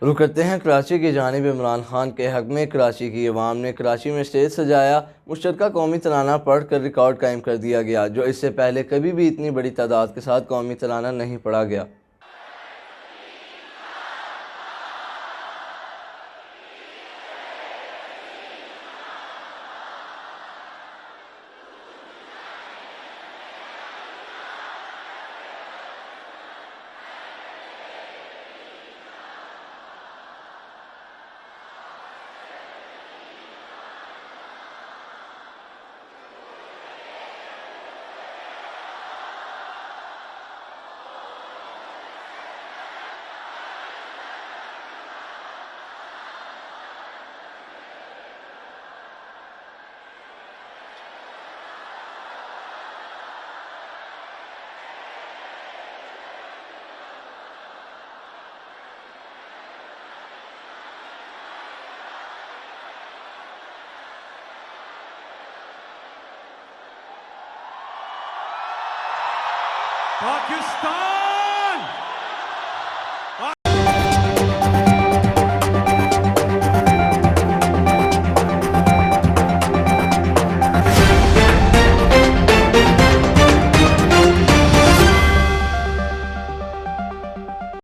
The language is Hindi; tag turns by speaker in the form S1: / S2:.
S1: रुक करते हैं कराची की जानिब इमरान खान के हक में। कराची की अवाम ने कराची में स्टेज सजाया। मुशतरकः कौमी तराना पढ़ कर रिकॉर्ड कायम कर दिया गया, जो इससे पहले कभी भी इतनी बड़ी तादाद के साथ कौमी तराना नहीं पढ़ा गया।
S2: पाकिस्तान